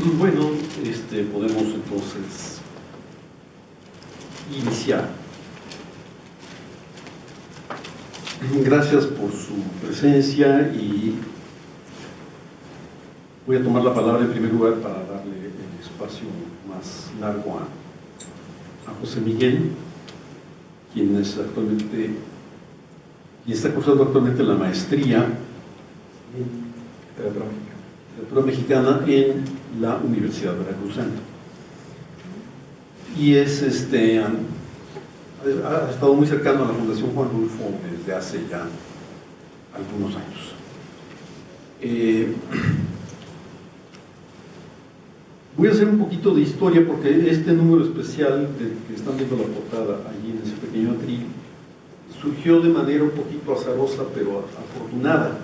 Bueno, podemos entonces iniciar. Gracias por su presencia y voy a tomar la palabra en primer lugar para darle el espacio más largo a José Miguel, quien está cursando actualmente la maestría en literatura mexicana en la Universidad Veracruzana. Y ha estado muy cercano a la Fundación Juan Rulfo desde hace ya algunos años. Voy a hacer un poquito de historia porque este número especial que están viendo la portada allí en ese pequeño atril surgió de manera un poquito azarosa pero afortunada.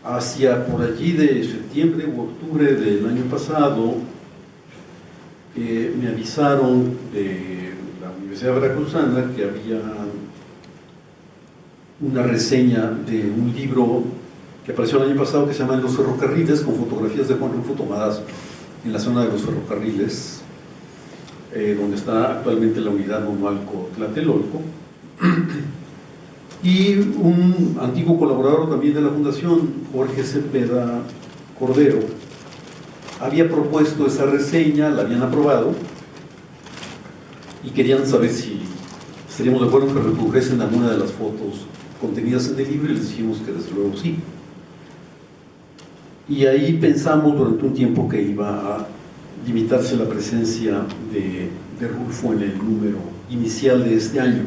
Hacia por allí de septiembre u octubre del año pasado me avisaron de la Universidad Veracruzana que había una reseña de un libro que apareció el año pasado que se llama Los Ferrocarriles, con fotografías de Juan Rulfo tomadas en la zona de los ferrocarriles, donde está actualmente la unidad Monalco-Tlatelolco. Y un antiguo colaborador también de la Fundación, Jorge Cepeda Cordero, había propuesto esa reseña, la habían aprobado y querían saber si estaríamos de acuerdo en que reprodujesen alguna de las fotos contenidas en el libro y les dijimos que desde luego sí. Y ahí pensamos durante un tiempo que iba a limitarse la presencia de Rulfo en el número inicial de este año.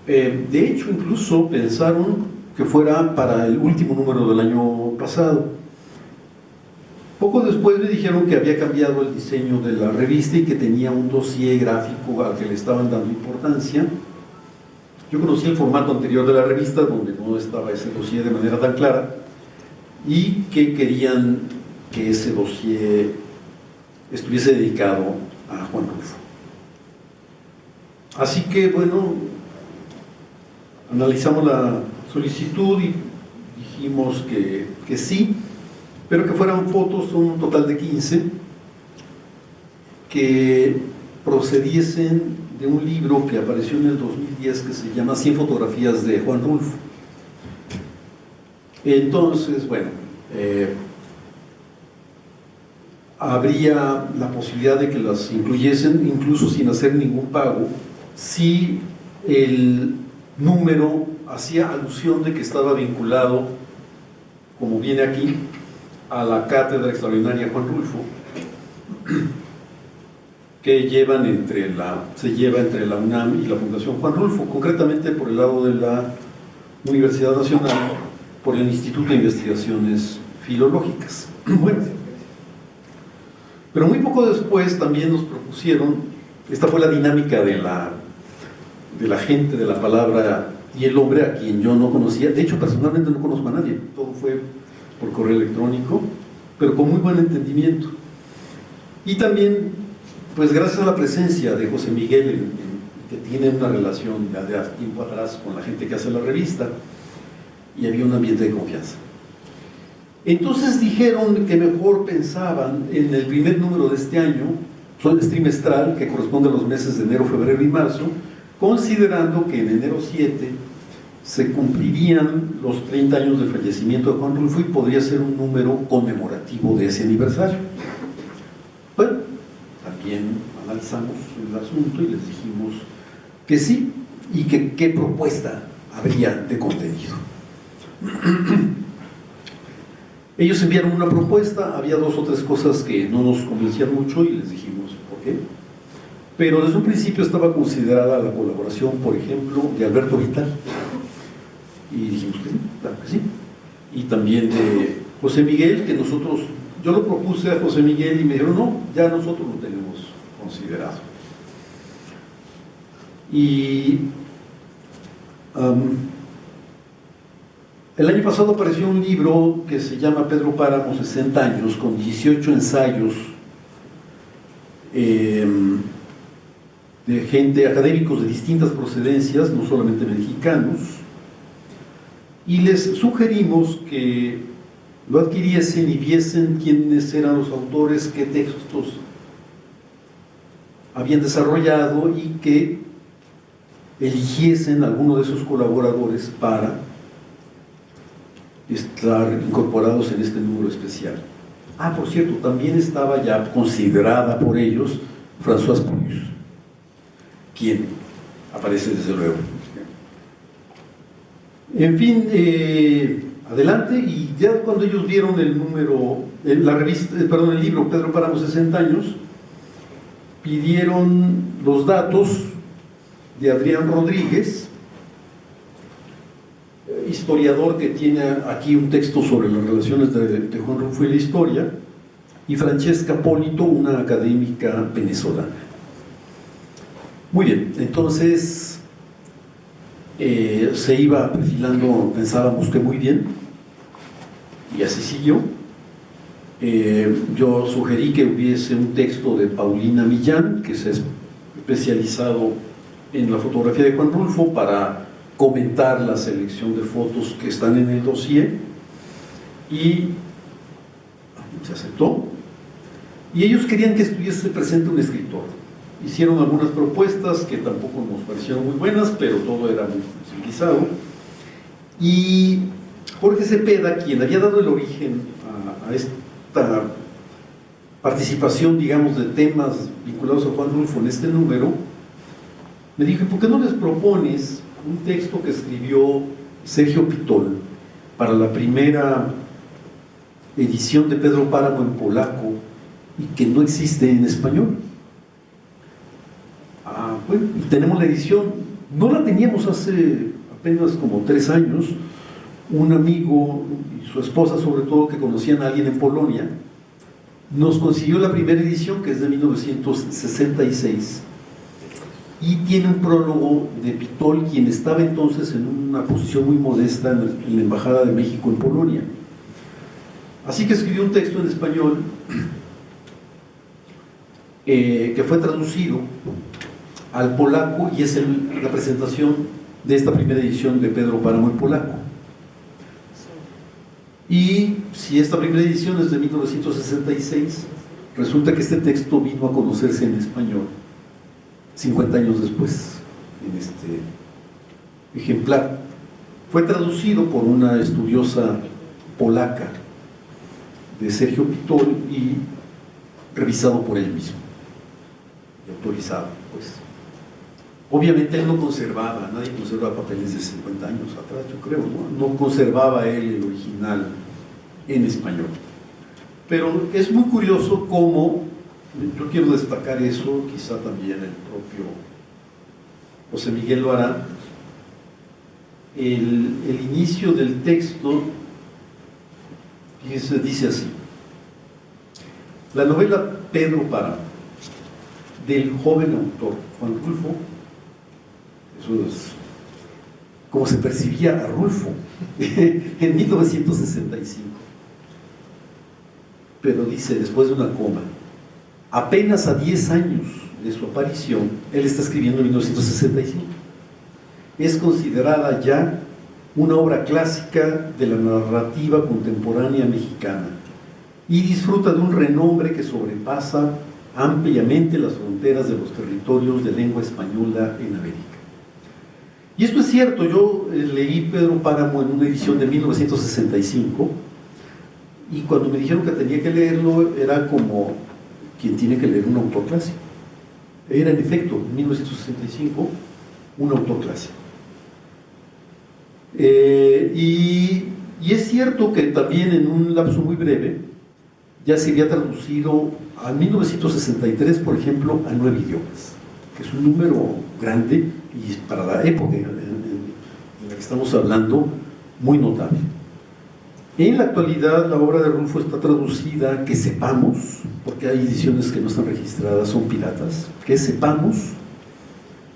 De hecho, incluso pensaron que fuera para el último número del año pasado. Poco después me dijeron que había cambiado el diseño de la revista y que tenía un dossier gráfico al que le estaban dando importancia. Yo conocí el formato anterior de la revista, donde no estaba ese dossier de manera tan clara, y que querían que ese dossier estuviese dedicado a Juan Rulfo. Así que, bueno, analizamos la solicitud y dijimos que sí, pero que fueran fotos, un total de 15, que procediesen de un libro que apareció en el 2010 que se llama 100 fotografías de Juan Rulfo. Entonces, bueno, habría la posibilidad de que las incluyesen incluso sin hacer ningún pago, si el número hacía alusión de que estaba vinculado, como viene aquí, a la cátedra extraordinaria Juan Rulfo, que se lleva entre la UNAM y la Fundación Juan Rulfo, concretamente por el lado de la Universidad Nacional, por el Instituto de Investigaciones Filológicas. Bueno, pero muy poco después también nos propusieron, esta fue la dinámica de la gente de la palabra y el hombre, a quien yo no conocía. De hecho, personalmente no conozco a nadie, todo fue por correo electrónico, pero con muy buen entendimiento. Y también, pues gracias a la presencia de José Miguel, que tiene una relación ya de hace tiempo atrás con la gente que hace la revista, y había un ambiente de confianza. Entonces dijeron que mejor pensaban en el primer número de este año, es trimestral, que corresponde a los meses de enero, febrero y marzo, considerando que en enero 7 se cumplirían los 30 años del fallecimiento de Juan Rulfo y podría ser un número conmemorativo de ese aniversario. Bueno, también analizamos el asunto y les dijimos que sí, y que qué propuesta habría de contenido. Ellos enviaron una propuesta, había 2 o 3 cosas que no nos convencían mucho y les dijimos por qué. Pero desde un principio estaba considerada la colaboración, por ejemplo, de Alberto Vital, y dijimos que sí, claro que sí, y también de José Miguel, que yo lo propuse a José Miguel y me dijeron, no, ya nosotros lo tenemos considerado. Y el año pasado apareció un libro que se llama Pedro Páramo, 60 años, con 18 ensayos de gente, académicos de distintas procedencias, no solamente mexicanos, y les sugerimos que lo adquiriesen y viesen quiénes eran los autores, qué textos habían desarrollado y que eligiesen alguno de sus colaboradores para estar incorporados en este número especial. Ah, por cierto, también estaba ya considerada por ellos Françoise Ponius, quien aparece desde luego. En fin, adelante, y ya cuando ellos vieron el número, la revista, perdón, el libro Pedro Páramo 60 años, pidieron los datos de Adrián Rodríguez, historiador que tiene aquí un texto sobre las relaciones de Juan Rulfo y la historia, y Francesca Polito, una académica venezolana. Muy bien, entonces se iba perfilando, pensábamos que muy bien, y así siguió. Yo sugerí que hubiese un texto de Paulina Millán, que se ha especializado en la fotografía de Juan Rulfo, para comentar la selección de fotos que están en el dossier, y se aceptó. Y ellos querían que estuviese presente un escritor. Hicieron algunas propuestas que tampoco nos parecieron muy buenas, pero todo era muy civilizado. Y Jorge Cepeda, quien había dado el origen a esta participación, digamos, de temas vinculados a Juan Rulfo en este número, me dijo: ¿por qué no les propones un texto que escribió Sergio Pitol para la primera edición de Pedro Páramo en polaco y que no existe en español? Bueno, y tenemos la edición. No la teníamos hace apenas como 3 años. Un amigo y su esposa, sobre todo, que conocían a alguien en Polonia, nos consiguió la primera edición, que es de 1966, y tiene un prólogo de Pitol, quien estaba entonces en una posición muy modesta en la Embajada de México en Polonia. Así que escribió un texto en español que fue traducido al polaco, y es la presentación de esta primera edición de Pedro Páramo en polaco. Y si esta primera edición es de 1966, resulta que este texto vino a conocerse en español 50 años después, en este ejemplar. Fue traducido por una estudiosa polaca de Sergio Pitol y revisado por él mismo y autorizado, pues. Obviamente él no conservaba, nadie conserva papeles de 50 años atrás, yo creo, ¿no? No conservaba él el original en español. Pero es muy curioso cómo, yo quiero destacar eso, quizá también el propio José Miguel lo hará, el inicio del texto dice así: la novela Pedro Páramo, del joven autor Juan Rulfo. Eso es como se percibía a Rulfo en 1965. Pero dice, después de una coma, apenas a 10 años de su aparición, él está escribiendo en 1965, es considerada ya una obra clásica de la narrativa contemporánea mexicana y disfruta de un renombre que sobrepasa ampliamente las fronteras de los territorios de lengua española en América. Y esto es cierto. Yo leí Pedro Páramo en una edición de 1965, y cuando me dijeron que tenía que leerlo, era como quien tiene que leer un autor clásico. Era en efecto, en 1965, un autor clásico. Y es cierto que también en un lapso muy breve ya se había traducido a 1963, por ejemplo, a 9 idiomas, que es un número grande y para la época en la que estamos hablando, muy notable. En la actualidad la obra de Rulfo está traducida, que sepamos, porque hay ediciones que no están registradas, son piratas, que sepamos,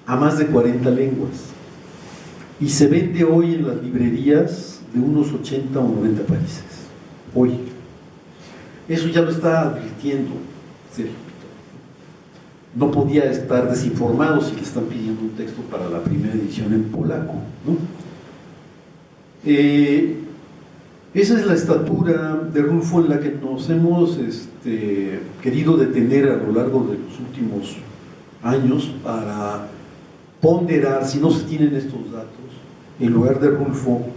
a más de 40 lenguas, y se vende hoy en las librerías de unos 80 o 90 países, hoy. Eso ya lo está advirtiendo Sergio. No podía estar desinformado si le están pidiendo un texto para la primera edición en polaco, ¿no? Esa es la estatura de Rulfo en la que nos hemos querido detener a lo largo de los últimos años para ponderar, si no se tienen estos datos, el lugar de Rulfo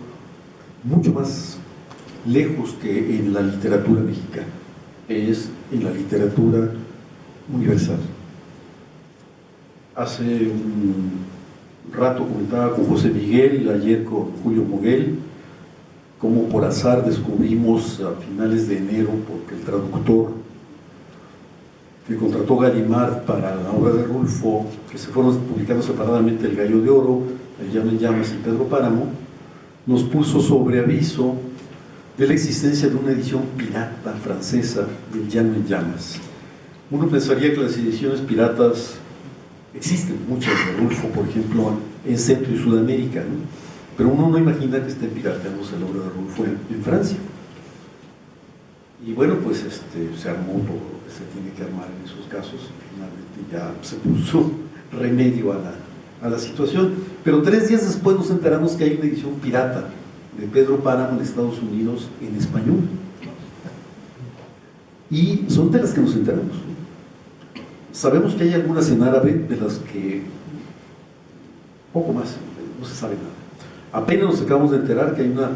mucho más lejos que en la literatura mexicana, es en la literatura universal. Hace un rato comentaba con José Miguel, ayer con Julio Moguel, cómo por azar descubrimos a finales de enero, porque el traductor que contrató Gallimard para la obra de Rulfo, que se fueron publicando separadamente El Gallo de Oro, El Llano en Llamas y Pedro Páramo, nos puso sobre aviso de la existencia de una edición pirata francesa del Llano en Llamas. Uno pensaría que las ediciones piratas existen, muchas de Rulfo, por ejemplo, en Centro y Sudamérica, ¿no? Pero uno no imagina que estén pirateándose la obra de Rulfo en Francia. Y bueno, pues se armó todo lo que se tiene que armar en esos casos, y finalmente ya se puso remedio a la situación. Pero 3 días después nos enteramos que hay una edición pirata de Pedro Páramo en Estados Unidos en español. Y son de las que nos enteramos. Sabemos que hay algunas en árabe, de las que poco más, no se sabe nada. Apenas nos acabamos de enterar que hay una...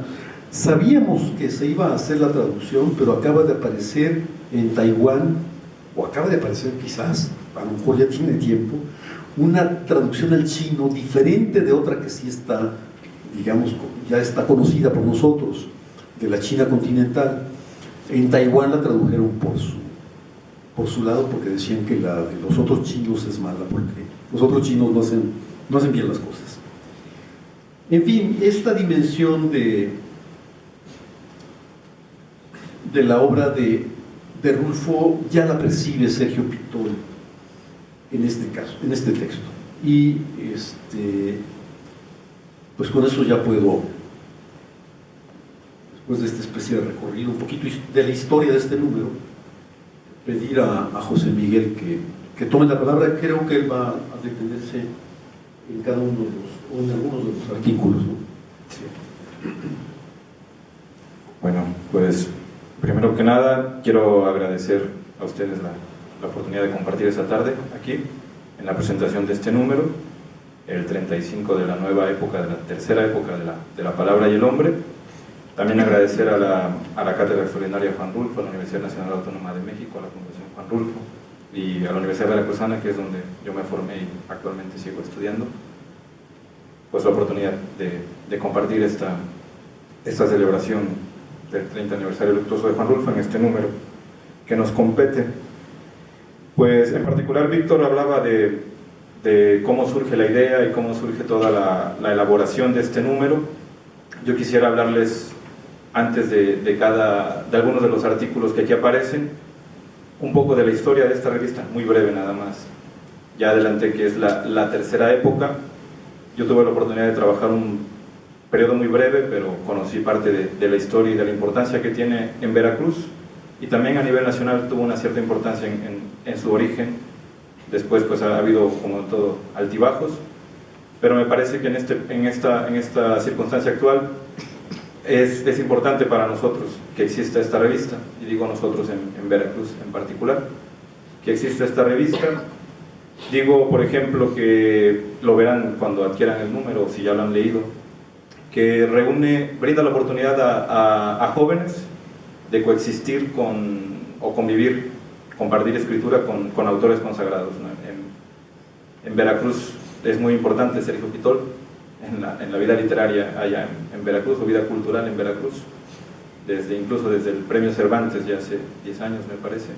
Sabíamos que se iba a hacer la traducción, pero acaba de aparecer en Taiwán, o acaba de aparecer quizás, a lo mejor ya tiene tiempo, una traducción al chino diferente de otra que sí está, digamos, ya está conocida por nosotros, de la China continental. En Taiwán la tradujeron por su lado, porque decían que la de los otros chinos es mala, porque los otros chinos no hacen bien las cosas. En fin, esta dimensión de la obra de Rulfo ya la percibe Sergio Pitol en este caso, en este texto. Y pues con eso ya puedo, después de esta especie de recorrido, un poquito de la historia de este número, pedir a José Miguel que tome la palabra. Creo que él va a detenerse en cada uno de los, o en algunos de los artículos, ¿no? Sí. Bueno, pues primero que nada quiero agradecer a ustedes la oportunidad de compartir esta tarde aquí en la presentación de este número, el 35 de la nueva época, de la tercera época de la palabra y el hombre. También agradecer a la Cátedra Extraordinaria Juan Rulfo, a la Universidad Nacional Autónoma de México, a la Fundación Juan Rulfo y a la Universidad Veracruzana, que es donde yo me formé y actualmente sigo estudiando, pues la oportunidad de compartir esta celebración del 30 aniversario luctuoso de Juan Rulfo en este número que nos compete. Pues en particular Víctor hablaba de cómo surge la idea y cómo surge toda la elaboración de este número. Yo quisiera hablarles, antes de algunos de los artículos que aquí aparecen, un poco de la historia de esta revista, muy breve nada más. Ya adelanté que es la tercera época. Yo tuve la oportunidad de trabajar un periodo muy breve, pero conocí parte de la historia y de la importancia que tiene en Veracruz, y también a nivel nacional tuvo una cierta importancia en su origen. Después pues ha habido, como todo, altibajos, pero me parece que en esta circunstancia actual es importante para nosotros que exista esta revista, y digo nosotros en Veracruz en particular, que exista esta revista. Digo, por ejemplo, que lo verán cuando adquieran el número, o si ya lo han leído, que brinda la oportunidad a jóvenes de coexistir o convivir, compartir escritura con autores consagrados, ¿no? En Veracruz es muy importante Sergio Pitol, en la vida literaria allá en Veracruz, o vida cultural en Veracruz, incluso desde el Premio Cervantes, ya hace 10 años me parece,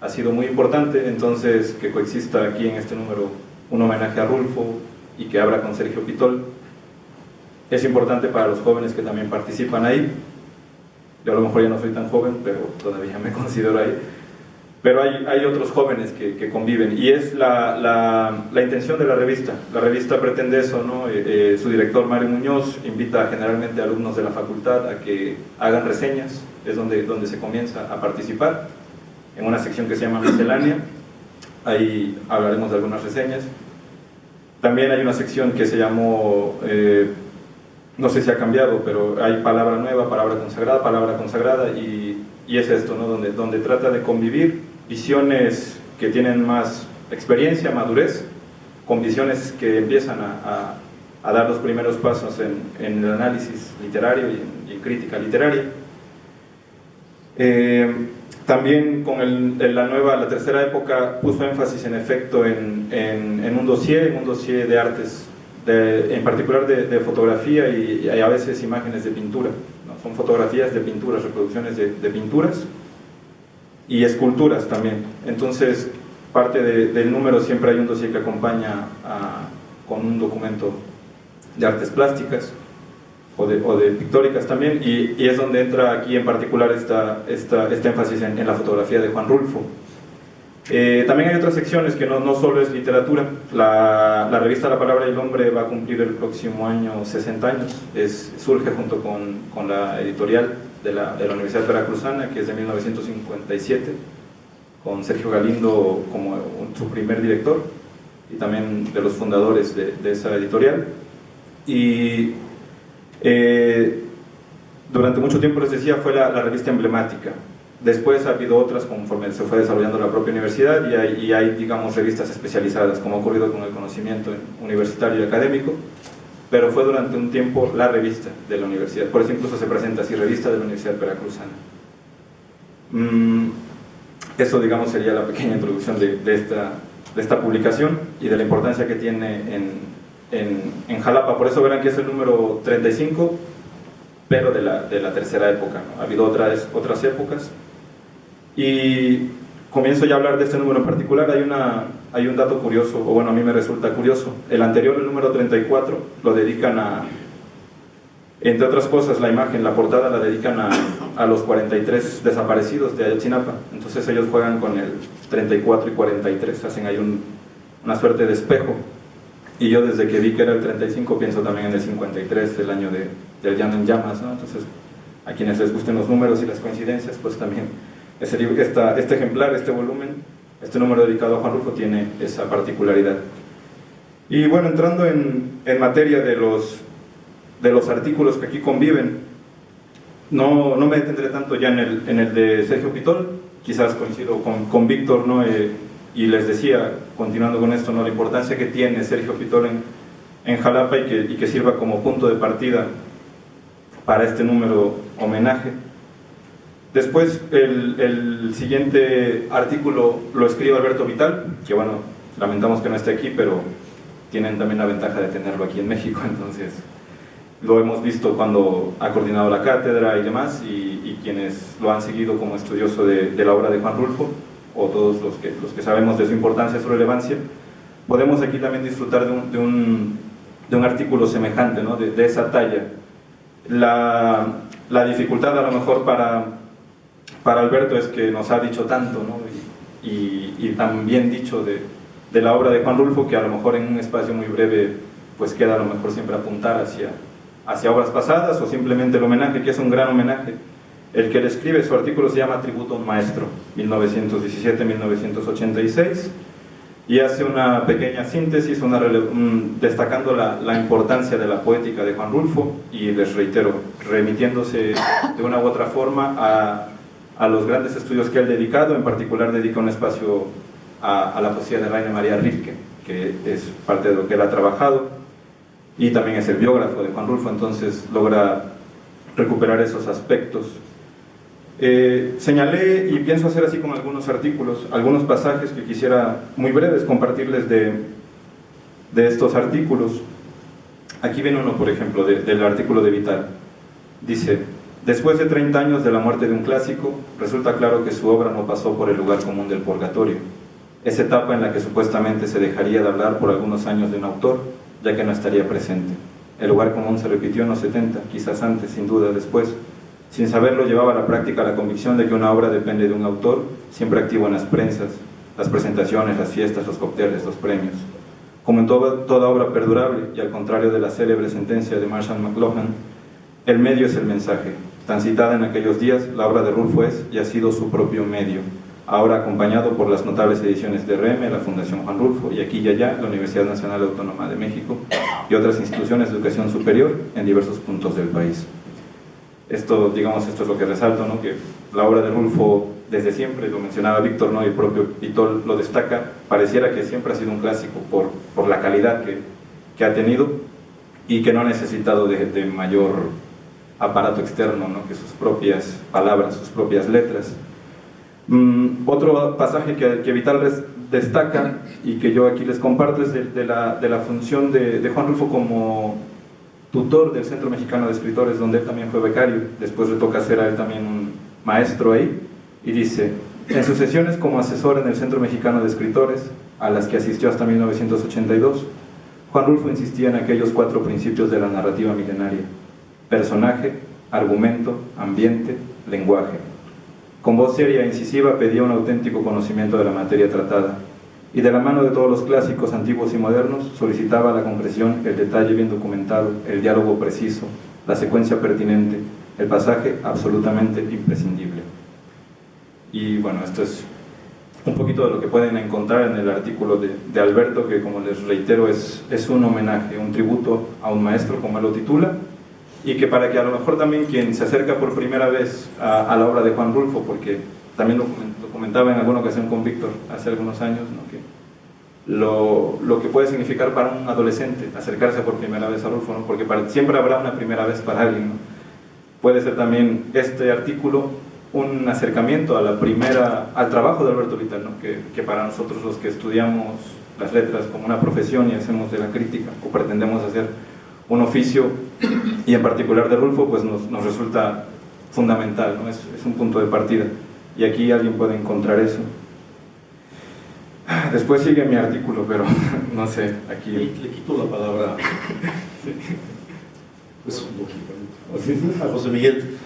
ha sido muy importante. Entonces, que coexista aquí en este número un homenaje a Rulfo y que abra con Sergio Pitol, es importante para los jóvenes que también participan ahí. Yo a lo mejor ya no soy tan joven, pero todavía me considero ahí. Pero hay otros jóvenes que conviven, y es la intención de la revista. La revista pretende eso, ¿no? Su director, Mario Muñoz, invita generalmente a alumnos de la facultad a que hagan reseñas. Es donde se comienza a participar, en una sección que se llama Miscelánea. Ahí hablaremos de algunas reseñas. También hay una sección que se llamó no sé si ha cambiado, pero hay palabra nueva, palabra consagrada, y es esto, ¿no? Donde trata de convivir visiones que tienen más experiencia, madurez, con visiones que empiezan a dar los primeros pasos en el análisis literario y en crítica literaria. También con la tercera época puso énfasis en efecto en un dossier de artes, en particular de fotografía y a veces imágenes de pintura, ¿no? Son fotografías de pinturas, reproducciones de pinturas y esculturas también. Entonces, parte del número siempre hay un dossier que acompaña con un documento de artes plásticas o de pictóricas también, y es donde entra aquí en particular este énfasis en la fotografía de Juan Rulfo. También hay otras secciones que no solo es literatura. La revista La Palabra y el Hombre va a cumplir el próximo año 60 años. Surge junto con la editorial de la Universidad Veracruzana, que es de 1957, con Sergio Galindo como su primer director y también de los fundadores de esa editorial. Y durante mucho tiempo, les decía, fue la revista emblemática. Después ha habido otras conforme se fue desarrollando la propia universidad, y hay, digamos, revistas especializadas, como ha ocurrido con el conocimiento universitario y académico, pero fue durante un tiempo la revista de la universidad. Por eso incluso se presenta así, Revista de la Universidad Veracruzana. Eso, digamos, sería la pequeña introducción de esta publicación y de la importancia que tiene en Jalapa. Por eso verán que es el número 35, pero de la tercera época, ¿no? Ha habido otras épocas. Y comienzo ya a hablar de este número en particular. Hay un dato curioso, o bueno, a mí me resulta curioso. El anterior, el número 34, lo dedican entre otras cosas, la portada la dedican a los 43 desaparecidos de Ayotzinapa. Entonces ellos juegan con el 34 y 43, hacen ahí una suerte de espejo. Y yo, desde que vi que era el 35, pienso también en el 53, el año del Llano en Llamas, ¿no? Entonces, a quienes les gusten los números y las coincidencias, pues también este ejemplar, este volumen, este número dedicado a Juan Rulfo tiene esa particularidad. Y bueno, entrando en materia de los artículos que aquí conviven, no me detendré tanto ya en el de Sergio Pitol. Quizás coincido con Víctor, ¿no? Y les decía, continuando con esto, ¿no?, la importancia que tiene Sergio Pitol en Jalapa, y que sirva como punto de partida para este número homenaje. Después, el siguiente artículo lo escribe Alberto Vital, que bueno, lamentamos que no esté aquí, pero tienen también la ventaja de tenerlo aquí en México. Entonces lo hemos visto cuando ha coordinado la cátedra y demás, y quienes lo han seguido como estudioso de la obra de Juan Rulfo, o todos los que sabemos de su importancia, su relevancia, podemos aquí también disfrutar de un artículo semejante, ¿no?, de esa talla. La dificultad a lo mejor para Alberto es que nos ha dicho tanto, ¿no?, y tan bien dicho de la obra de Juan Rulfo, que a lo mejor en un espacio muy breve pues queda a lo mejor siempre apuntar hacia obras pasadas, o simplemente el homenaje, que es un gran homenaje. El que le escribe su artículo se llama Tributo a un Maestro, 1917-1986, y hace una pequeña síntesis, destacando la importancia de la poética de Juan Rulfo, y les reitero, remitiéndose de una u otra forma a los grandes estudios que él ha dedicado. En particular dedica un espacio a la poesía de Rainer Maria Rilke, que es parte de lo que él ha trabajado, y también es el biógrafo de Juan Rulfo, entonces logra recuperar esos aspectos. Señalé, y pienso hacer así con algunos artículos, algunos pasajes que quisiera, muy breves, compartirles de estos artículos. Aquí viene uno, por ejemplo, del artículo de Vital. Dice: después de 30 años de la muerte de un clásico, resulta claro que su obra no pasó por el lugar común del purgatorio, esa etapa en la que supuestamente se dejaría de hablar por algunos años de un autor, ya que no estaría presente. El lugar común se repitió en los 70, quizás antes, sin duda después. Sin saberlo, llevaba a la práctica la convicción de que una obra depende de un autor, siempre activo en las prensas, las presentaciones, las fiestas, los cócteles, los premios. Como en toda obra perdurable, y al contrario de la célebre sentencia de Marshall McLuhan, el medio es el mensaje. Tan citada en aquellos días, la obra de Rulfo es y ha sido su propio medio, ahora acompañado por las notables ediciones de REME, la Fundación Juan Rulfo y aquí y allá la Universidad Nacional Autónoma de México y otras instituciones de educación superior en diversos puntos del país. Esto, digamos, esto es lo que resalto, ¿no? Que la obra de Rulfo desde siempre, lo mencionaba Víctor, ¿no? Y el propio Pitol lo destaca, pareciera que siempre ha sido un clásico por la calidad que ha tenido y que no ha necesitado de mayor aparato externo, ¿no? Que sus propias palabras, sus propias letras. Otro pasaje que Vital destaca y que yo aquí les comparto es de la función de Juan Rulfo como tutor del Centro Mexicano de Escritores, donde él también fue becario. Después le toca ser a él también un maestro ahí, y dice: en sus sesiones como asesor en el Centro Mexicano de Escritores, a las que asistió hasta 1982, Juan Rulfo insistía en aquellos 4 principios de la narrativa milenaria: personaje, argumento, ambiente, lenguaje. Con voz seria e incisiva pedía un auténtico conocimiento de la materia tratada, y de la mano de todos los clásicos antiguos y modernos solicitaba la concreción, el detalle bien documentado, el diálogo preciso, la secuencia pertinente, el pasaje absolutamente imprescindible. Y bueno, esto es un poquito de lo que pueden encontrar en el artículo de Alberto, que, como les reitero, es un homenaje, un tributo a un maestro, como él lo titula, y que para que a lo mejor también quien se acerca por primera vez a la obra de Juan Rulfo, porque también lo comentaba en alguna ocasión con Víctor hace algunos años, ¿no? Que lo que puede significar para un adolescente acercarse por primera vez a Rulfo, ¿no? Porque siempre habrá una primera vez para alguien, ¿no? Puede ser también este artículo un acercamiento al trabajo de Alberto Vital, ¿no? Que para nosotros, los que estudiamos las letras como una profesión y hacemos de la crítica o pretendemos hacer un oficio, y en particular de Rulfo, pues nos resulta fundamental, ¿no? Es un punto de partida, y aquí alguien puede encontrar eso. Después sigue mi artículo, pero no sé, aquí... Le quito la palabra pues, a José Miguel.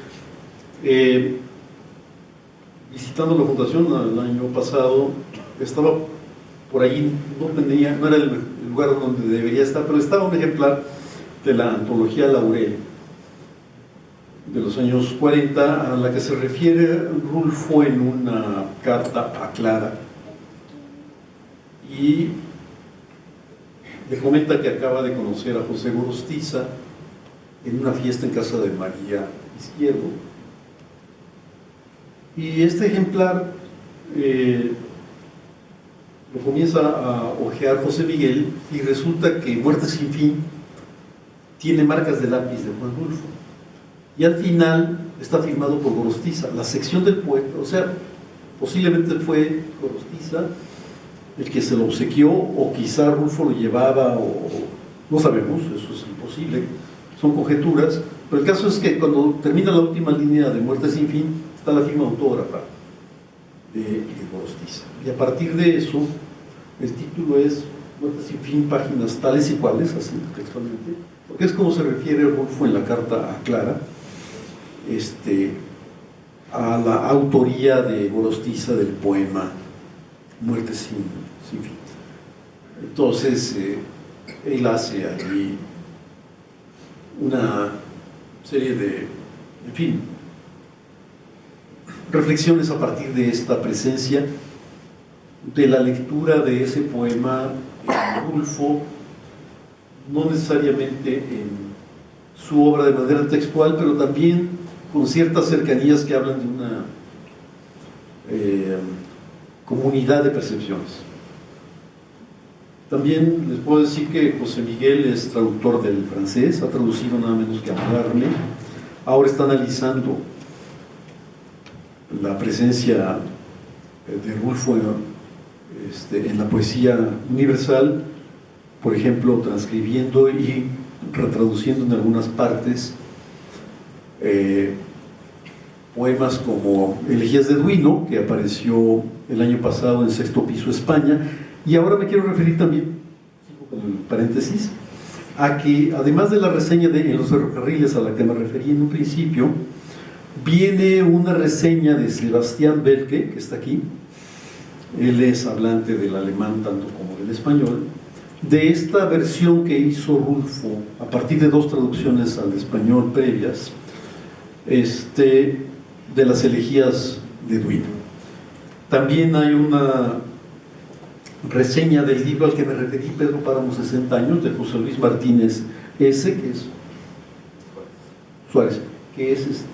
Visitando la fundación el año pasado, estaba por allí, no era el lugar donde debería estar, pero estaba un ejemplar de la antología Laurel de los años 40, a la que se refiere Rulfo en una carta a Clara, y le comenta que acaba de conocer a José Gorostiza en una fiesta en casa de María Izquierdo, y este ejemplar lo comienza a hojear José Miguel, y resulta que Muerte sin fin tiene marcas de lápiz de Juan Rulfo, y al final está firmado por Gorostiza, la sección del poeta. O sea, posiblemente fue Gorostiza el que se lo obsequió, o quizá Rulfo lo llevaba, o no sabemos, eso es imposible, son conjeturas, pero el caso es que cuando termina la última línea de Muerte sin fin está la firma autógrafa de Gorostiza, y a partir de eso el título es Muerte sin fin, páginas tales y cuales, así textualmente, porque es como se refiere Rulfo en la carta a Clara, a la autoría de Gorostiza del poema Muerte sin fin. Entonces él hace allí una serie de, en fin, reflexiones a partir de esta presencia, de la lectura de ese poema en Rulfo, no necesariamente en su obra de manera textual, pero también con ciertas cercanías que hablan de una comunidad de percepciones. También les puedo decir que José Miguel es traductor del francés, ha traducido nada menos que a Malarmé, ahora está analizando la presencia de Rulfo en la poesía universal, por ejemplo, transcribiendo y retraduciendo en algunas partes poemas como Elegías de Duino, que apareció el año pasado en Sexto Piso España, y ahora me quiero referir también, con el paréntesis, a que además de la reseña de En los ferrocarriles, a la que me referí en un principio, viene una reseña de Sebastián Belke, que está aquí. Él es hablante del alemán tanto como del español, de esta versión que hizo Rulfo a partir de 2 traducciones al español previas, de las elegías de Duino. También hay una reseña del libro al que me referí, Pedro Páramo, 60 años, de José Luis Martínez S., que es Suárez, que es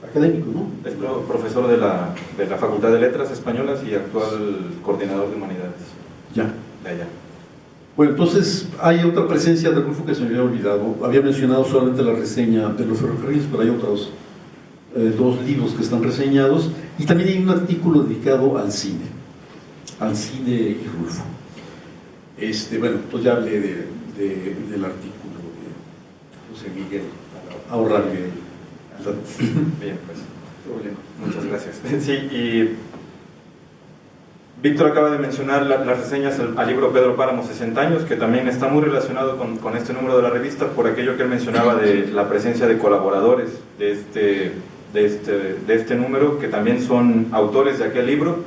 académico, ¿no? Es profesor de la Facultad de Letras Españolas y actual coordinador de humanidades. Ya. De allá. Bueno, entonces hay otra presencia de Rulfo que se me había olvidado. Había mencionado solamente la reseña de los ferrocarriles, pero hay otros dos libros que están reseñados, y también hay un artículo dedicado al cine y Rulfo. Bueno, pues ya hablé del artículo de José Miguel, para ahorrarle. Bien, pues, muchas gracias. Sí, y Víctor acaba de mencionar las reseñas al libro Pedro Páramo, 60 años, que también está muy relacionado con este número de la revista, por aquello que él mencionaba de la presencia de colaboradores de este número, que también son autores de aquel libro,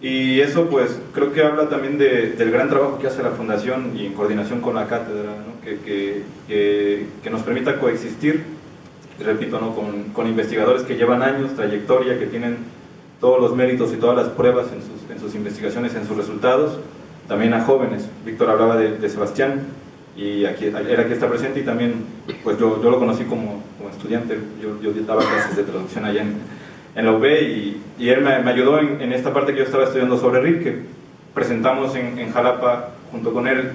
y eso pues creo que habla también del gran trabajo que hace la Fundación y en coordinación con la cátedra, ¿no? que nos permita coexistir, repito, ¿no? con investigadores que llevan años, trayectoria, que tienen todos los méritos y todas las pruebas en sus investigaciones, en sus resultados, también a jóvenes. Víctor hablaba de Sebastián, y él aquí está presente, y también pues yo lo conocí como estudiante. Yo daba clases de traducción allá en la UB, y él me ayudó en esta parte que yo estaba estudiando sobre Rilke. Presentamos en Jalapa junto con él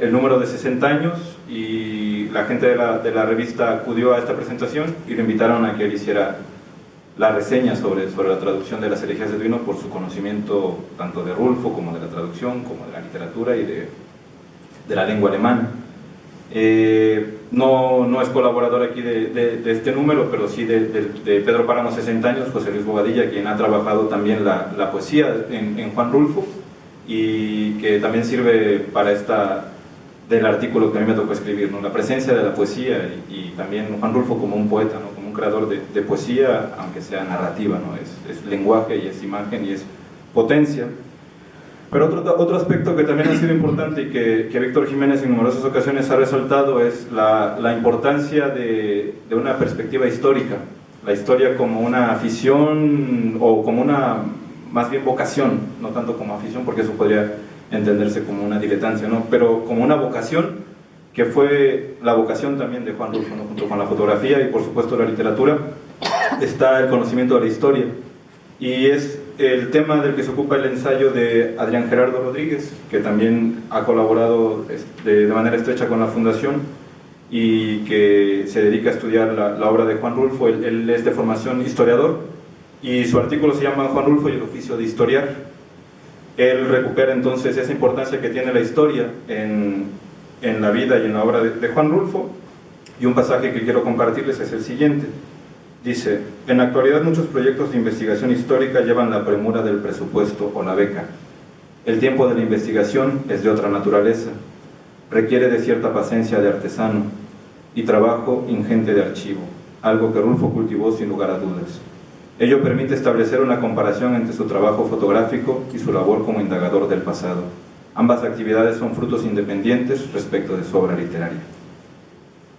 el número de 60 años, y la gente de la revista acudió a esta presentación y lo invitaron a que él hiciera la reseña sobre la traducción de las elegías de Duino, por su conocimiento tanto de Rulfo como de la traducción, como de la literatura y de la lengua alemana. No es colaborador aquí de este número, pero sí de Pedro Páramo, 60 años, José Luis Bobadilla, quien ha trabajado también la poesía en Juan Rulfo, y que también sirve para del artículo que a mí me tocó escribir, ¿no? La presencia de la poesía, y también Juan Rulfo como un poeta, ¿no? Como un creador de poesía, aunque sea narrativa, ¿no? Es lenguaje, y es imagen, y es potencia. Pero otro aspecto que también ha sido importante, y que Víctor Jiménez en numerosas ocasiones ha resaltado, es la importancia de una perspectiva histórica, la historia como una afición, o como una, más bien, vocación, no tanto como afición, porque eso podría entenderse como una diletancia, ¿no? Pero como una vocación, que fue la vocación también de Juan Rulfo, ¿no? Junto con la fotografía y por supuesto la literatura, está el conocimiento de la historia, y es el tema del que se ocupa el ensayo de Adrián Gerardo Rodríguez, que también ha colaborado de manera estrecha con la Fundación, y que se dedica a estudiar la obra de Juan Rulfo. Él es de formación historiador, y su artículo se llama Juan Rulfo y el oficio de historiar. Él recupera entonces esa importancia que tiene la historia en la vida y en la obra de Juan Rulfo, y un pasaje que quiero compartirles es el siguiente. Dice: en la actualidad muchos proyectos de investigación histórica llevan la premura del presupuesto o la beca. El tiempo de la investigación es de otra naturaleza, requiere de cierta paciencia de artesano y trabajo ingente de archivo, algo que Rulfo cultivó sin lugar a dudas. Ello permite establecer una comparación entre su trabajo fotográfico y su labor como indagador del pasado. Ambas actividades son frutos independientes respecto de su obra literaria.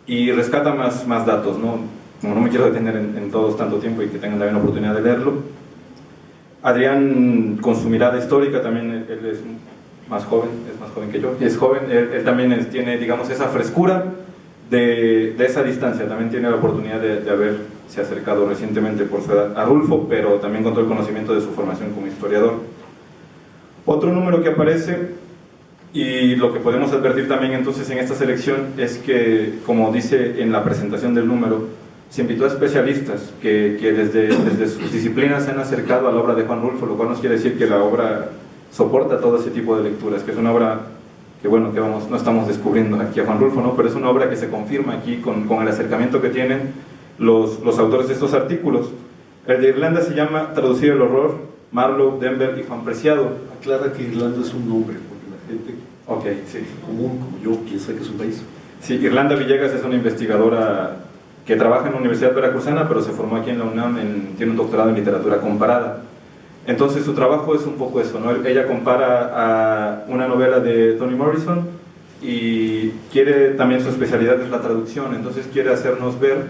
Y rescata más datos, ¿no? Como no me quiero detener en todos tanto tiempo, y que tengan también la oportunidad de leerlo. Adrián, con su mirada histórica, también él es más joven que yo, es joven, él también tiene, digamos, esa frescura de esa distancia. También tiene la oportunidad de haberse acercado recientemente por su edad a Rulfo, pero también con todo el conocimiento de su formación como historiador. Otro número que aparece, y lo que podemos advertir también entonces en esta selección, es que, como dice en la presentación del número, se invitó a especialistas que desde sus disciplinas se han acercado a la obra de Juan Rulfo, lo cual nos quiere decir que la obra soporta todo ese tipo de lecturas, que es una obra que, bueno, que no estamos descubriendo aquí a Juan Rulfo, ¿no? Pero es una obra que se confirma aquí con el acercamiento que tienen los autores de estos artículos. El de Irlanda se llama Traducir el horror, Marlowe, Denver y Juan Preciado. Aclara que Irlanda es un nombre, porque la gente común como yo piensa que es un país. Sí, Irlanda Villegas es una investigadora que trabaja en la Universidad Veracruzana, pero se formó aquí en la UNAM, tiene un doctorado en literatura comparada. Entonces su trabajo es un poco eso, ¿no? Ella compara a una novela de Toni Morrison, y también su especialidad es la traducción. Entonces quiere hacernos ver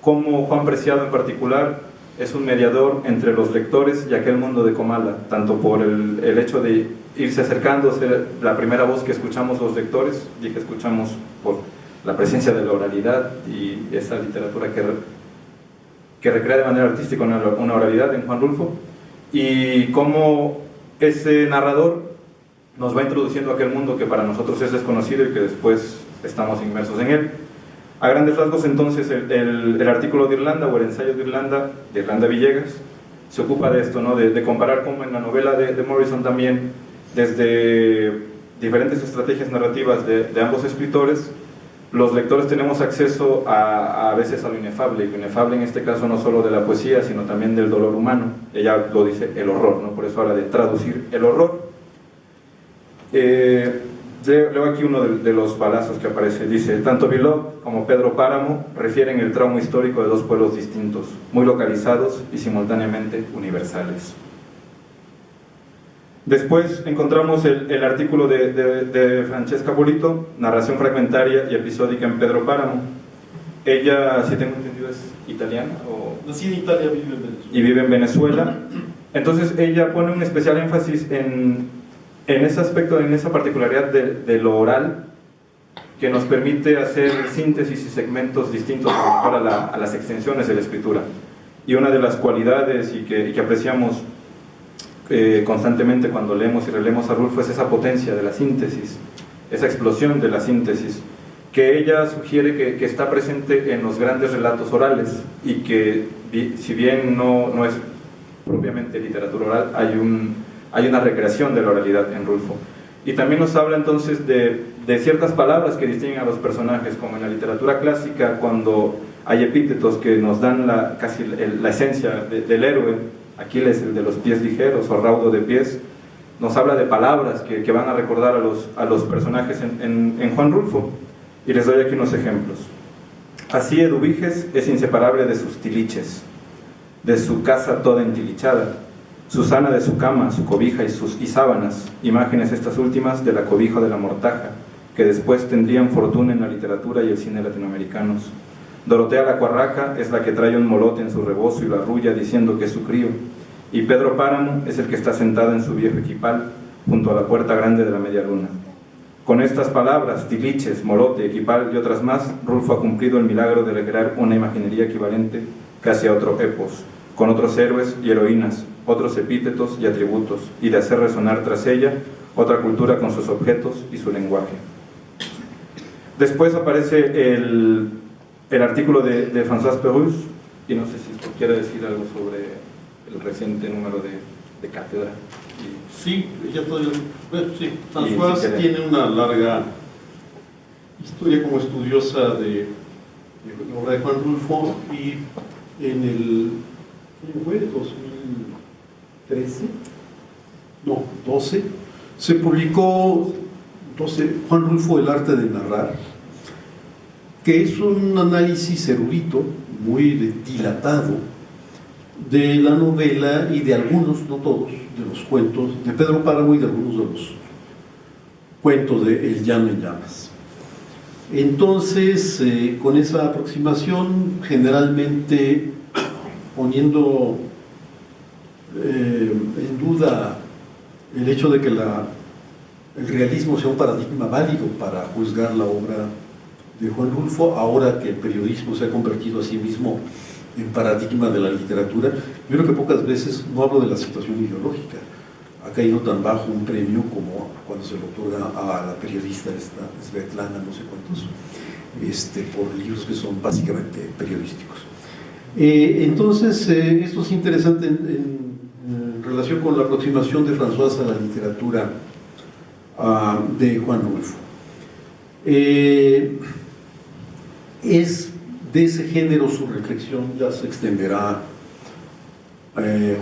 cómo Juan Preciado en particular es un mediador entre los lectores y aquel mundo de Comala, tanto por el hecho de irse acercando, ser la primera voz que escuchamos los lectores, dije escuchamos por la presencia de la oralidad y esa literatura que recrea de manera artística una oralidad en Juan Rulfo, y cómo ese narrador nos va introduciendo a aquel mundo que para nosotros es desconocido y que después estamos inmersos en él. A grandes rasgos, entonces, el artículo de Irlanda o el ensayo de Irlanda Villegas, se ocupa de esto, ¿no? de comparar cómo en la novela de Morrison también, desde diferentes estrategias narrativas de ambos escritores, los lectores tenemos acceso a veces a lo inefable, y lo inefable en este caso no solo de la poesía, sino también del dolor humano. Ella lo dice, el horror, ¿no? Por eso habla de traducir el horror. Leo aquí uno de los balazos que aparece, dice: tanto Villot como Pedro Páramo refieren el trauma histórico de dos pueblos distintos, muy localizados y simultáneamente universales. Después encontramos el artículo de Francesca Bolito, narración fragmentaria y episódica en Pedro Páramo. Ella, si tengo entendido, es italiana o... Nací en Italia, vive en Venezuela. Y vive en Venezuela. Entonces ella pone un especial énfasis en ese aspecto, en esa particularidad de lo oral, que nos permite hacer síntesis y segmentos distintos a las extensiones de la escritura. Y una de las cualidades y que apreciamos constantemente cuando leemos y releemos a Rulfo es esa potencia de la síntesis, esa explosión de la síntesis, que ella sugiere que está presente en los grandes relatos orales, y que si bien no es propiamente literatura oral, hay una recreación de la oralidad en Rulfo. Y también nos habla entonces de ciertas palabras que distinguen a los personajes, como en la literatura clásica, cuando hay epítetos que nos dan casi la esencia del héroe. Aquiles, el de los pies ligeros, o raudo de pies, nos habla de palabras que van a recordar a los personajes en Juan Rulfo. Y les doy aquí unos ejemplos. Así Eduviges es inseparable de sus tiliches, de su casa toda entilichada, Susana de su cama, su cobija y sábanas, imágenes estas últimas de la cobija de la mortaja, que después tendrían fortuna en la literatura y el cine latinoamericanos. Dorotea la Cuarraca es la que trae un molote en su rebozo y lo arrulla diciendo que es su crío, y Pedro Páramo es el que está sentado en su viejo equipal junto a la puerta grande de la media luna. Con estas palabras, tiliches, molote, equipal y otras más, Rulfo ha cumplido el milagro de recrear una imaginería equivalente casi a otro epos, con otros héroes y heroínas, otros epítetos y atributos, y de hacer resonar tras ella otra cultura con sus objetos y su lenguaje. Después aparece el artículo de François Pérusse, y no sé si quiere decir algo sobre el reciente número de Cátedra. Sí, ella todavía... Bueno, sí, François tiene una larga historia como estudiosa de la obra de Juan Rulfo, y en el... ¿cómo fue? 2013, no, 12, se publicó Juan Rulfo, el arte de narrar, que es un análisis erudito, muy dilatado, de la novela y de algunos, no todos, de los cuentos de Pedro Páramo y de algunos de los cuentos de El llano en llamas. Entonces, con esa aproximación, generalmente poniendo en duda el hecho de que el realismo sea un paradigma válido para juzgar la obra de Juan Rulfo, ahora que el periodismo se ha convertido a sí mismo en paradigma de la literatura. Yo creo que pocas veces, no hablo de la situación ideológica, ha caído tan bajo un premio como cuando se le otorga a la periodista esta Svetlana, no sé cuántos, por libros que son básicamente periodísticos. Entonces, esto es interesante en relación con la aproximación de François a la literatura de Juan Rulfo. Es de ese género su reflexión, ya se extenderá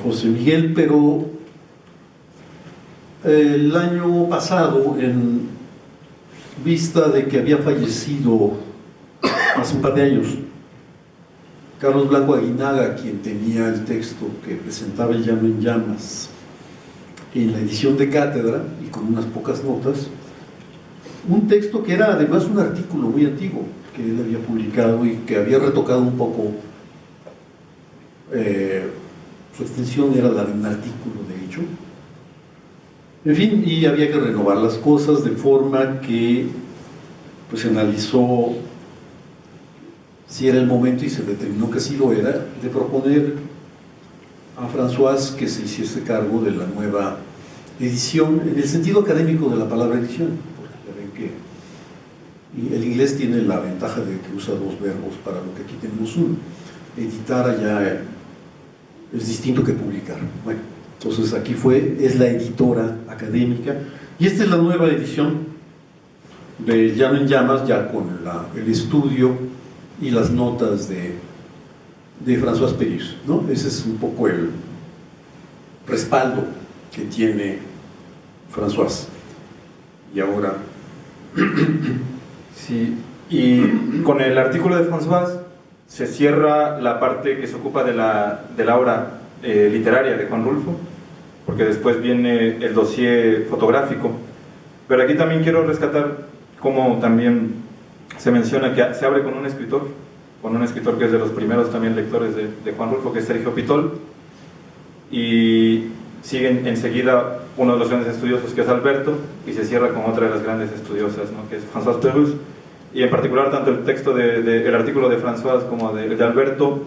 José Miguel, pero el año pasado, en vista de que había fallecido hace un par de años Carlos Blanco Aguinaga, quien tenía el texto que presentaba El llano en llamas en la edición de Cátedra y con unas pocas notas, un texto que era además un artículo muy antiguo que él había publicado y que había retocado un poco su extensión era la de un artículo, de hecho. En fin, y había que renovar las cosas de forma que pues se analizó si era el momento, y se determinó que sí lo era, de proponer a François que se hiciese cargo de la nueva edición, en el sentido académico de la palabra edición, porque ya ven que y el inglés tiene la ventaja de que usa dos verbos para lo que aquí tenemos uno. Editar allá es distinto que publicar. Bueno, entonces aquí es la editora académica, y esta es la nueva edición de Llano en Llamas, ya con el estudio y las notas de François Pérus, ¿no? Ese es un poco el respaldo que tiene François. Y ahora... Sí, y con el artículo de François se cierra la parte que se ocupa de la obra literaria de Juan Rulfo, porque después viene el dossier fotográfico. Pero aquí también quiero rescatar cómo también se menciona que se abre con un escritor que es de los primeros también lectores de Juan Rulfo, que es Sergio Pitol, y siguen enseguida uno de los grandes estudiosos, que es Alberto, y se cierra con otra de las grandes estudiosas, ¿no?, que es François Pérus. Y en particular tanto el texto el artículo de François como de Alberto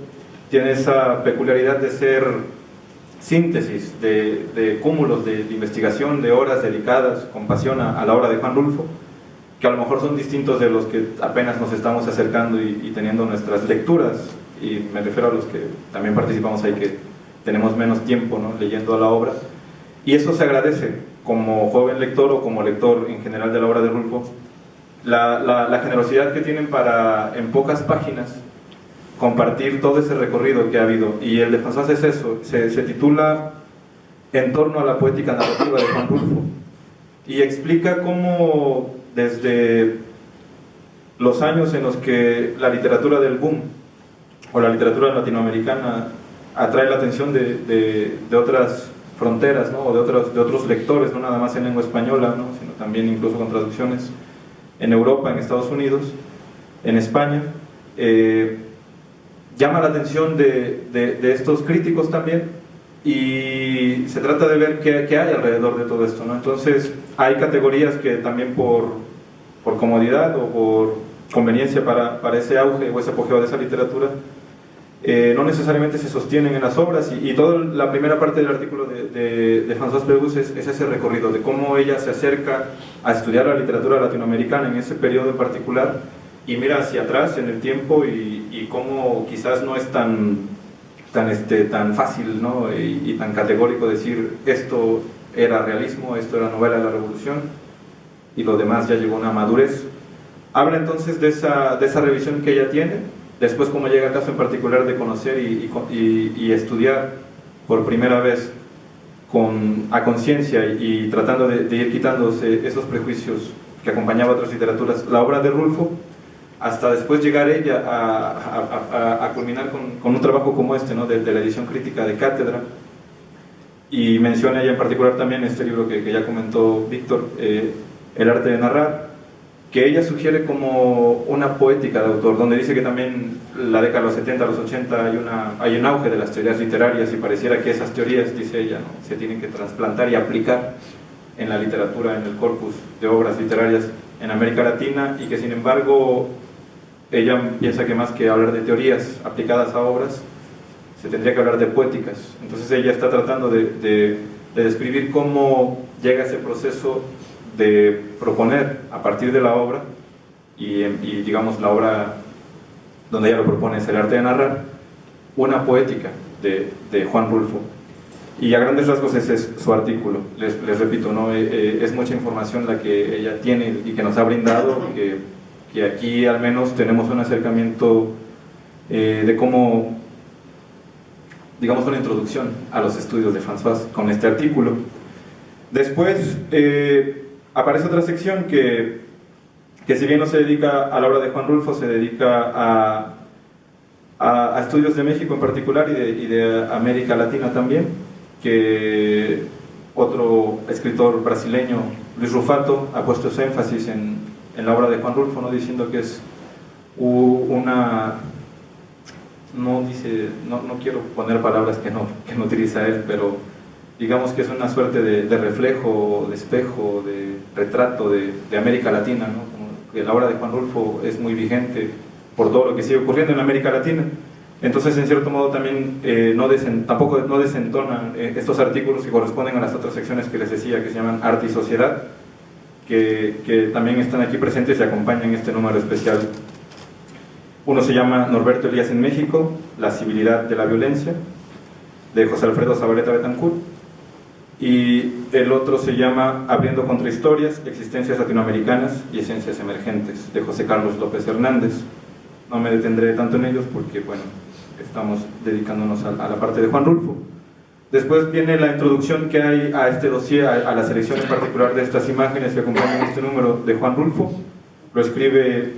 tiene esa peculiaridad de ser síntesis de cúmulos de investigación, de horas dedicadas con pasión a la obra de Juan Rulfo, que a lo mejor son distintos de los que apenas nos estamos acercando y teniendo nuestras lecturas, y me refiero a los que también participamos ahí, que tenemos menos tiempo, ¿no?, leyendo la obra, y eso se agradece como joven lector o como lector en general de la obra de Rulfo, la generosidad que tienen para en pocas páginas compartir todo ese recorrido que ha habido. Y el de François es eso, se titula En torno a la poética narrativa de Juan Rulfo, y explica cómo desde los años en los que la literatura del boom o la literatura latinoamericana atrae la atención de otras fronteras, ¿no?, o de otros lectores, no nada más en lengua española, ¿no?, sino también incluso con traducciones en Europa, en Estados Unidos, en España, llama la atención de estos críticos también, y se trata de ver qué hay alrededor de todo esto, ¿no? Entonces hay categorías que también por comodidad o por conveniencia para ese auge o ese apogeo de esa literatura no necesariamente se sostienen en las obras, y toda la primera parte del artículo de François Pérus es ese recorrido de cómo ella se acerca a estudiar la literatura latinoamericana en ese periodo en particular, y mira hacia atrás en el tiempo, y cómo quizás no es tan fácil, ¿no?, y tan categórico decir esto era realismo, esto era novela de la revolución y lo demás ya llegó a una madurez. Habla entonces de esa revisión que ella tiene. Después, como llega el caso en particular de conocer y estudiar por primera vez a conciencia y tratando de ir quitándose esos prejuicios que acompañaban otras literaturas, la obra de Rulfo, hasta después llegar ella a culminar con un trabajo como este, ¿no?, de la edición crítica de Cátedra. Y menciona ella en particular también este libro que ya comentó Víctor, El arte de narrar, que ella sugiere como una poética de autor, donde dice que también la década de los 70, los 80 hay un auge de las teorías literarias, y pareciera que esas teorías, dice ella, ¿no?, se tienen que trasplantar y aplicar en la literatura, en el corpus de obras literarias en América Latina, y que sin embargo ella piensa que más que hablar de teorías aplicadas a obras, se tendría que hablar de poéticas. Entonces ella está tratando de describir cómo llega ese proceso de proponer a partir de la obra, y digamos la obra donde ella lo propone es El arte de narrar, una poética de Juan Rulfo. Y a grandes rasgos ese es su artículo. Les repito, ¿no?, es mucha información la que ella tiene y que nos ha brindado, que aquí al menos tenemos un acercamiento de cómo, digamos, una introducción a los estudios de François con este artículo. Después aparece otra sección que si bien no se dedica a la obra de Juan Rulfo, se dedica a estudios de México en particular y de América Latina también, que otro escritor brasileño, Luis Rufato, ha puesto ese énfasis en la obra de Juan Rulfo, ¿no?, diciendo que es no dice, no quiero poner palabras que no utiliza él, pero digamos que es una suerte de reflejo, de espejo, de retrato de América Latina, ¿no? Como que la obra de Juan Rulfo es muy vigente por todo lo que sigue ocurriendo en América Latina. Entonces, en cierto modo, también tampoco no desentonan estos artículos que corresponden a las otras secciones que les decía, que se llaman Arte y Sociedad, que también están aquí presentes y acompañan este número especial. Uno se llama Norberto Elías en México, La civilidad de la violencia, de José Alfredo Zabaleta Betancourt, y el otro se llama Abriendo Contrahistorias, Existencias Latinoamericanas y Esencias Emergentes, de José Carlos López Hernández. No me detendré tanto en ellos porque, bueno, estamos dedicándonos a la parte de Juan Rulfo. Después viene la introducción que hay a este dossier, a la selección en particular de estas imágenes que acompañan este número de Juan Rulfo. Lo escribe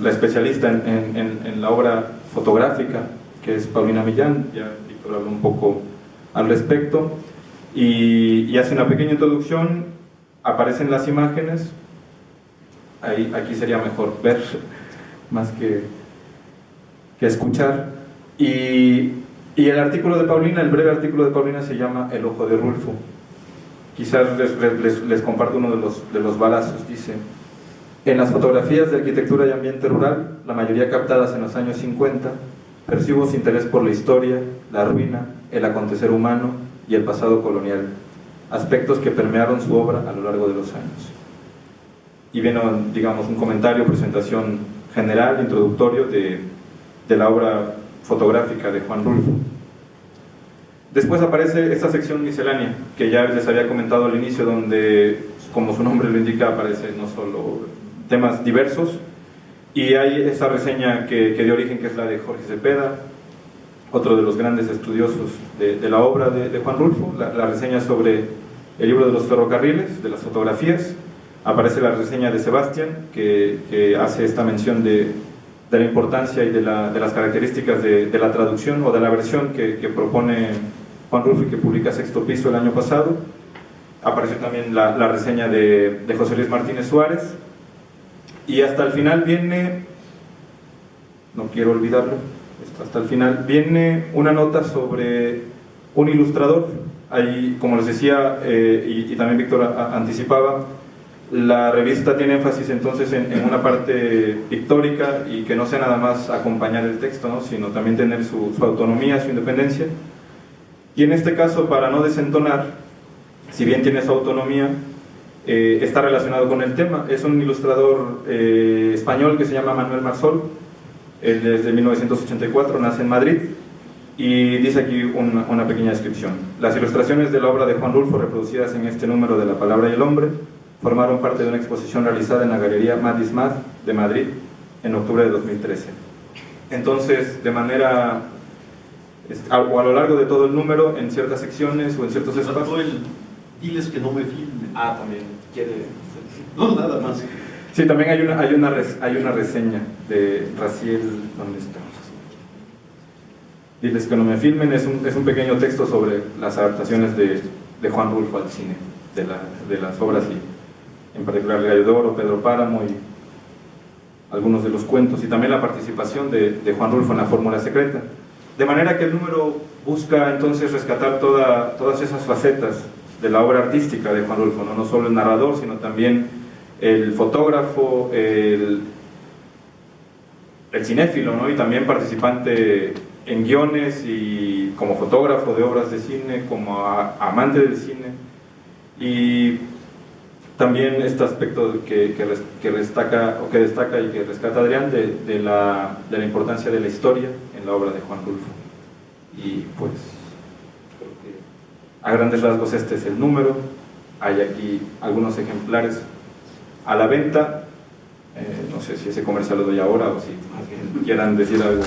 la especialista en la obra fotográfica, que es Paulina Millán. Ya Víctor habló un poco al respecto, y hace una pequeña introducción. Aparecen las imágenes, aquí sería mejor ver más que escuchar, y el artículo de Paulina, el breve artículo de Paulina, se llama El ojo de Rulfo. Quizás les comparto uno de los balazos. Dice: en las fotografías de arquitectura y ambiente rural, la mayoría captadas en los años 50, percibo su interés por la historia, la ruina, el acontecer humano y el pasado colonial, aspectos que permearon su obra a lo largo de los años. Y viene, digamos, un comentario, presentación general, introductorio de la obra fotográfica de Juan Rulfo. Después aparece esta sección miscelánea, que ya les había comentado al inicio, donde, como su nombre lo indica, aparece no solo temas diversos, y hay esa reseña que dio origen, que es la de Jorge Cepeda, otro de los grandes estudiosos de la obra de Juan Rulfo, la reseña sobre el libro de los ferrocarriles, de las fotografías. Aparece la reseña de Sebastián, que hace esta mención de la importancia y de las características de la traducción o de la versión que propone Juan Rulfo y que publica Sexto Piso el año pasado. Aparece también la reseña de José Luis Martínez Suárez, y hasta el final viene, no quiero olvidarlo, hasta el final viene una nota sobre un ilustrador. Ahí, como les decía, y también Víctor anticipaba, la revista tiene énfasis entonces en una parte pictórica, y que no sea nada más acompañar el texto, ¿no?, sino también tener su autonomía, su independencia. Y en este caso, para no desentonar, si bien tiene su autonomía, está relacionado con el tema. Es un ilustrador español que se llama Manuel Marsol. Él es de 1984, nace en Madrid, y dice aquí una pequeña descripción. Las ilustraciones de la obra de Juan Rulfo, reproducidas en este número de La Palabra y el Hombre, formaron parte de una exposición realizada en la Galería Madismad de Madrid en octubre de 2013. Entonces, de manera, o a lo largo de todo el número, en ciertas secciones o en ciertos espacios... Diles que no me filmen. También quiere... No, nada más. Sí, también hay una reseña de Raciel, ¿dónde está? Diles que no me filmen. Es un pequeño texto sobre las adaptaciones de Juan Rulfo al cine, de las obras, y en particular El Gallo de Oro, Pedro Páramo y algunos de los cuentos, y también la participación de Juan Rulfo en La Fórmula Secreta. De manera que el número busca entonces rescatar todas esas facetas de la obra artística de Juan Rulfo, no solo el narrador, sino también el fotógrafo, el cinéfilo, ¿no?, y también participante en guiones, y como fotógrafo de obras de cine, como amante del cine, y también este aspecto que destaca y que rescata Adrián de la importancia de la historia en la obra de Juan Rulfo. Y pues creo que a grandes rasgos este es el número. Hay aquí algunos ejemplares a la venta. No sé si ese comercial lo doy ahora o si quieran decir algo.